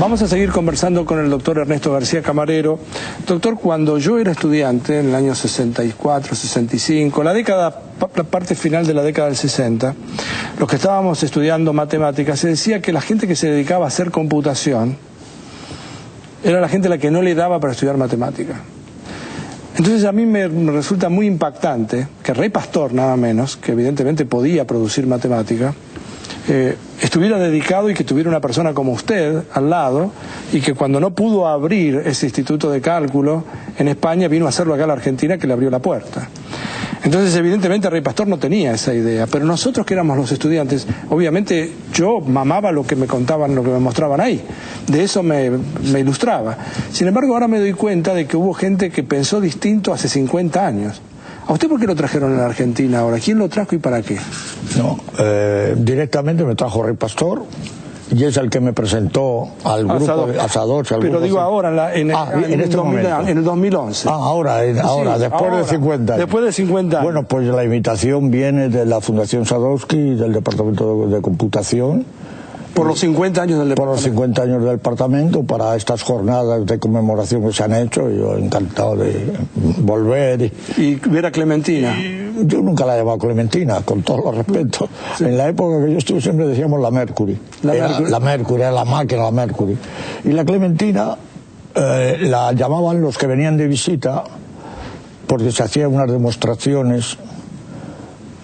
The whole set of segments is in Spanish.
Vamos a seguir conversando con el doctor Ernesto García Camarero. Doctor, cuando yo era estudiante, en el año 64, 65, la parte final de la década del 60, los que estábamos estudiando matemáticas, se decía que la gente que se dedicaba a hacer computación era la gente a la que no le daba para estudiar matemática. Entonces a mí me resulta muy impactante que Rey Pastor, nada menos, que evidentemente podía producir matemática, estuviera dedicado y que tuviera una persona como usted al lado, y que cuando no pudo abrir ese instituto de cálculo en España, vino a hacerlo acá a la Argentina, que le abrió la puerta. Entonces evidentemente Rey Pastor no tenía esa idea, pero nosotros que éramos los estudiantes, obviamente yo mamaba lo que me contaban, lo que me mostraban ahí, de eso me ilustraba. Sin embargo, ahora me doy cuenta de que hubo gente que pensó distinto hace 50 años. ¿A usted por qué lo trajeron a la Argentina ahora? ¿Quién lo trajo y para qué? No, directamente me trajo Rey Pastor, y es el que me presentó al grupo de Asador. Pero digo ahora, en el 2011. Ahora, después de 50 años. Después de 50 años. Bueno, pues la invitación viene de la Fundación Sadowski y del Departamento de Computación. Por los 50 años del departamento. Por los 50 años del departamento, para estas jornadas de conmemoración que se han hecho. Yo encantado de volver. Y ver a Clementina. Yo nunca la he llamado Clementina, con todos los respetos. Sí. En la época que yo estuve siempre decíamos la Mercury. La Mercury, era la máquina, la Mercury. Y la Clementina la llamaban los que venían de visita, porque se hacían unas demostraciones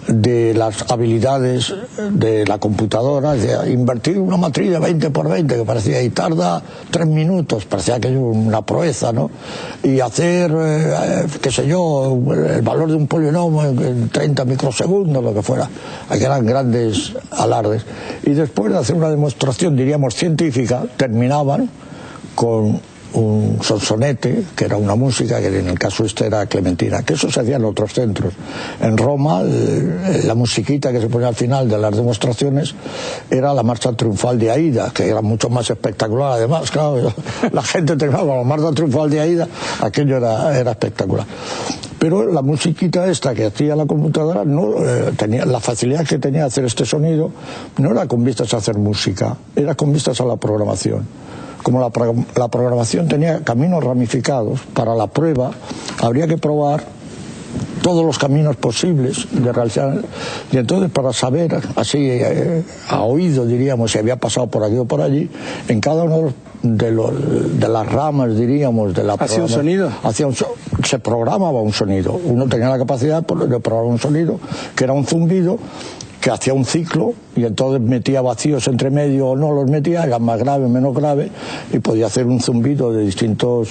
de las habilidades de la computadora, de invertir una matriz de 20 por 20 que parecía, y tarda 3 minutos, parecía aquello una proeza, ¿no? Y hacer, qué sé yo, el valor de un polinomio en 30 microsegundos, lo que fuera. Aquí eran grandes alardes. Y después de hacer una demostración, diríamos, científica, terminaban con un sonsonete, que era una música, que en el caso este era Clementina, que eso se hacía en otros centros. En Roma, la musiquita que se ponía al final de las demostraciones era la marcha triunfal de Aida, que era mucho más espectacular. Además, claro, la gente terminaba con la marcha triunfal de Aida, aquello era espectacular. Pero la musiquita esta que hacía la computadora, no tenía la facilidad que tenía de hacer este sonido, no era con vistas a hacer música, era con vistas a la programación. Como la programación tenía caminos ramificados, para la prueba habría que probar todos los caminos posibles de realizar, y entonces para saber, así a oído diríamos, si había pasado por aquí o por allí, en cada uno de las ramas, diríamos, de la ¿hacía un sonido? Se programaba un sonido. Uno tenía la capacidad de programar un sonido, que era un zumbido, que hacía un ciclo, y entonces metía vacíos entre medio o no los metía, era más grave o menos grave, y podía hacer un zumbido de distintos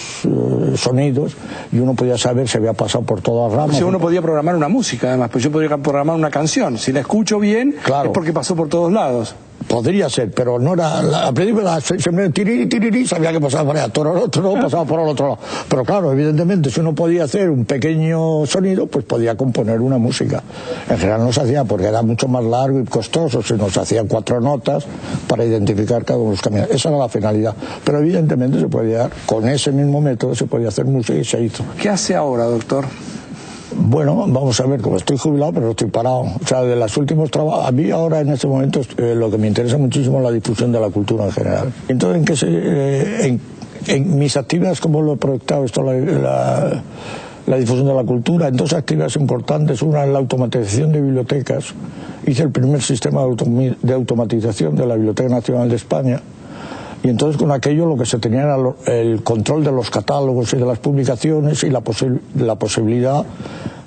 sonidos, y uno podía saber si había pasado por todas las ramas. Si uno podía programar una música, además, pues yo podría programar una canción, si la escucho bien, claro, es porque pasó por todos lados. Podría ser, pero no era. Al principio siempre tirirí, sabía que pasaba por allá, todo pasaba por el otro lado. Pero claro, evidentemente, si uno podía hacer un pequeño sonido, pues podía componer una música. En general no se hacía porque era mucho más largo y costoso, sino se hacían 4 notas para identificar cada uno de los caminos. Esa era la finalidad. Pero evidentemente se podía, con ese mismo método, se podía hacer música, y se hizo. ¿Qué hace ahora, doctor? Bueno, vamos a ver, como estoy jubilado, pero no estoy parado. O sea, de los últimos trabajos, a mí ahora en este momento lo que me interesa muchísimo es la difusión de la cultura en general. Entonces, en mis actividades, como lo he proyectado esto, la difusión de la cultura, en 2 actividades importantes. Una es la automatización de bibliotecas. Hice el primer sistema de automatización de la Biblioteca Nacional de España. Y entonces con aquello lo que se tenía era el control de los catálogos y de las publicaciones, y la posibilidad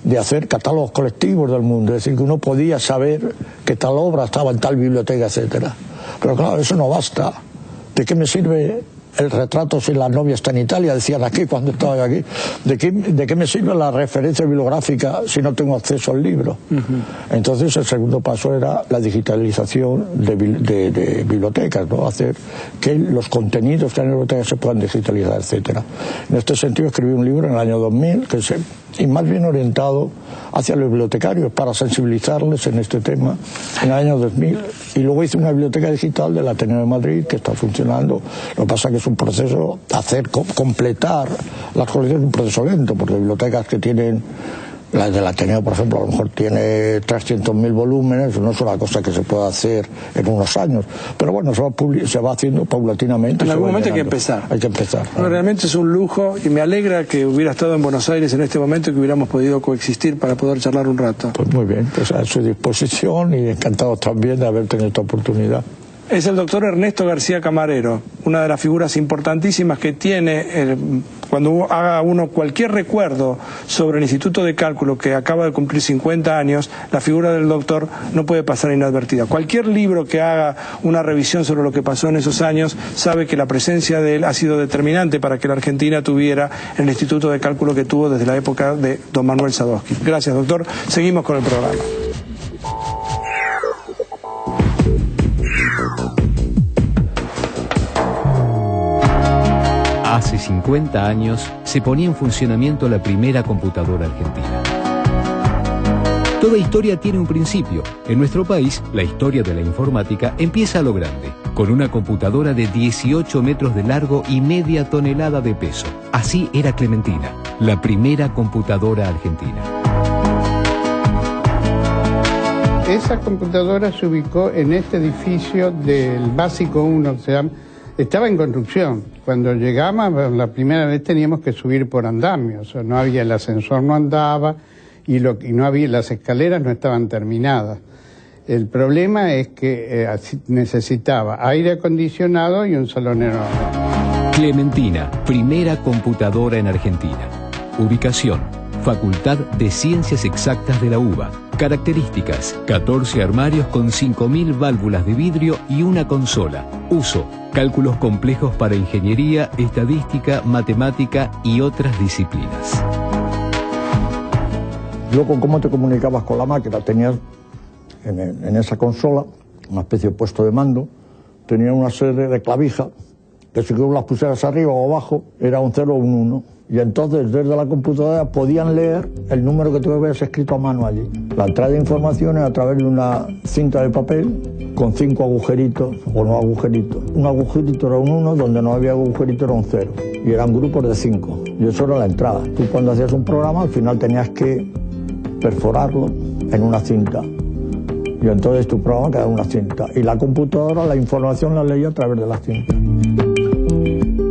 de hacer catálogos colectivos del mundo. Es decir, que uno podía saber que tal obra estaba en tal biblioteca, etcétera. Pero claro, eso no basta. ¿De qué me sirve el retrato si la novia está en Italia? Decían aquí cuando estaba aquí. ¿De qué me sirve la referencia bibliográfica si no tengo acceso al libro? Entonces el segundo paso era la digitalización de bibliotecas, ¿no? Hacer que los contenidos que hay en bibliotecas se puedan digitalizar, etcétera. En este sentido escribí un libro en el año 2000 y más bien orientado hacia los bibliotecarios, para sensibilizarles en este tema en el año 2000. Y luego hice una biblioteca digital del Ateneo de Madrid, que está funcionando. Lo que pasa es que es un proceso, completar las colecciones es un proceso lento, porque hay bibliotecas que tienen La del Ateneo, por ejemplo, a lo mejor tiene 300.000 volúmenes, no es una cosa que se pueda hacer en unos años, pero bueno, se va haciendo paulatinamente. En algún momento hay que empezar. Hay que empezar. No, realmente es un lujo y me alegra que hubiera estado en Buenos Aires en este momento y que hubiéramos podido coexistir para poder charlar un rato. Pues muy bien, pues a su disposición y encantado también de haber tenido esta oportunidad. Es el doctor Ernesto García Camarero, una de las figuras importantísimas que tiene cuando haga uno cualquier recuerdo sobre el Instituto de Cálculo, que acaba de cumplir 50 años, la figura del doctor no puede pasar inadvertida. Cualquier libro que haga una revisión sobre lo que pasó en esos años sabe que la presencia de él ha sido determinante para que la Argentina tuviera el Instituto de Cálculo que tuvo desde la época de don Manuel Sadowski. Gracias, doctor. Seguimos con el programa. Hace 50 años se ponía en funcionamiento la primera computadora argentina. Toda historia tiene un principio. En nuestro país, la historia de la informática empieza a lo grande, con una computadora de 18 metros de largo y media tonelada de peso. Así era Clementina, la primera computadora argentina. Esa computadora se ubicó en este edificio del Básico 1, que se llama. Estaba en construcción. Cuando llegamos, la primera vez teníamos que subir por andamios. O sea, no había, el ascensor no andaba y no había, las escaleras no estaban terminadas. El problema es que necesitaba aire acondicionado y un salón enorme. Clementina, primera computadora en Argentina. Ubicación: Facultad de Ciencias Exactas de la UBA. Características: 14 armarios con 5.000 válvulas de vidrio y una consola. Uso: cálculos complejos para ingeniería, estadística, matemática y otras disciplinas. Luego, ¿cómo te comunicabas con la máquina? Tenías en esa consola una especie de puesto de mando, tenía una serie de clavijas, que si tú las pusieras arriba o abajo, era un 0 o un 1. Y entonces, desde la computadora, podían leer el número que tú habías escrito a mano allí. La entrada de informaciones a través de una cinta de papel con 5 agujeritos o no agujeritos. Un agujerito era un 1, donde no había agujerito era un 0. Y eran grupos de 5. Y eso era la entrada. Tú cuando hacías un programa, al final tenías que perforarlo en una cinta. Y entonces tu programa quedaba en una cinta. Y la computadora, la información la leía a través de la cinta.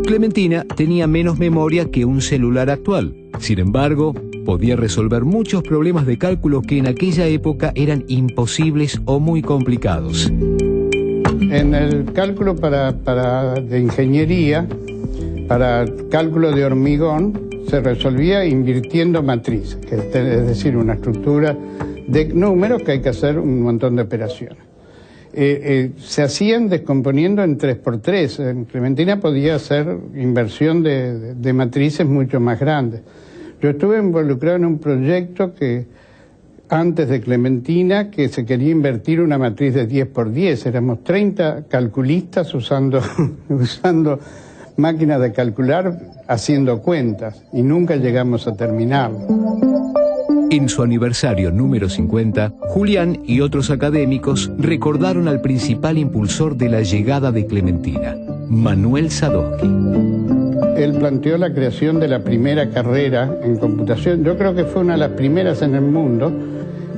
Clementina tenía menos memoria que un celular actual. Sin embargo, podía resolver muchos problemas de cálculo que en aquella época eran imposibles o muy complicados. En el cálculo de ingeniería, para cálculo de hormigón, se resolvía invirtiendo matrices, es decir, una estructura de números que hay que hacer un montón de operaciones. Se hacían descomponiendo en 3×3. En Clementina podía hacer inversión de matrices mucho más grandes. Yo estuve involucrado en un proyecto que antes de Clementina, que se quería invertir una matriz de 10×10. Éramos 30 calculistas usando máquinas de calcular, haciendo cuentas, y nunca llegamos a terminarlo. En su aniversario número 50, Julián y otros académicos recordaron al principal impulsor de la llegada de Clementina, Manuel Sadowski. Él planteó la creación de la primera carrera en computación. Yo creo que fue una de las primeras en el mundo,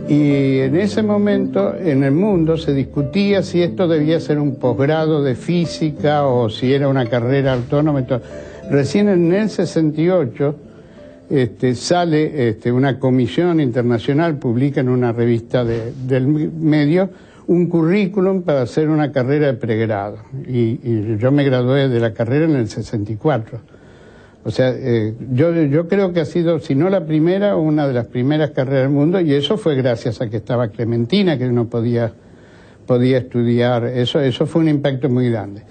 y en ese momento en el mundo se discutía si esto debía ser un posgrado de física o si era una carrera autónoma. Recién en el 68 sale una comisión internacional, publica en una revista del medio un currículum para hacer una carrera de pregrado. Y yo me gradué de la carrera en el 64. O sea, yo creo que ha sido, si no la primera, una de las primeras carreras del mundo, y eso fue gracias a que estaba Clementina, que uno podía estudiar. Eso fue un impacto muy grande.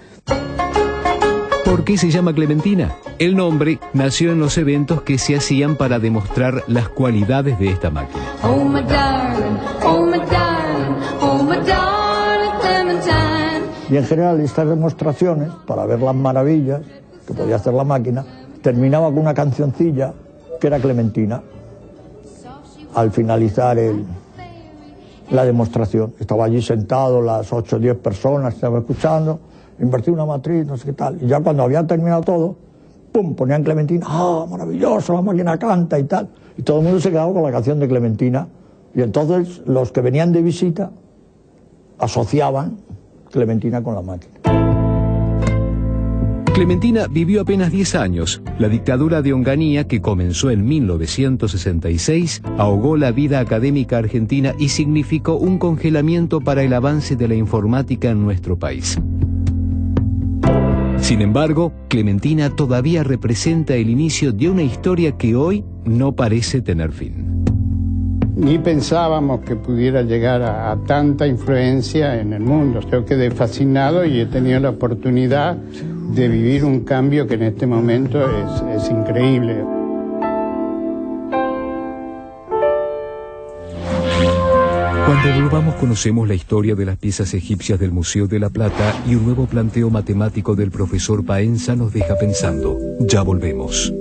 ¿Por qué se llama Clementina? El nombre nació en los eventos que se hacían para demostrar las cualidades de esta máquina. Oh my darling, oh my darling, oh my darling Clementine. Y en general estas demostraciones, para ver las maravillas que podía hacer la máquina, terminaba con una cancioncilla que era Clementina. Al finalizar la demostración, estaba allí sentado, las 8 o 10 personas estaba escuchando, invertí una matriz, no sé qué tal, y ya cuando había terminado todo, pum, ponían Clementina, ¡ah, maravilloso, la máquina canta y tal! Y todo el mundo se quedaba con la canción de Clementina. Y entonces los que venían de visita asociaban Clementina con la máquina. Clementina vivió apenas 10 años. La dictadura de Onganía, que comenzó en 1966, ahogó la vida académica argentina y significó un congelamiento para el avance de la informática en nuestro país. Sin embargo, Clementina todavía representa el inicio de una historia que hoy no parece tener fin. Ni pensábamos que pudiera llegar a tanta influencia en el mundo. Yo quedé fascinado y he tenido la oportunidad de vivir un cambio que en este momento es increíble. Cuando volvamos conocemos la historia de las piezas egipcias del Museo de la Plata y un nuevo planteo matemático del profesor Paenza nos deja pensando. Ya volvemos.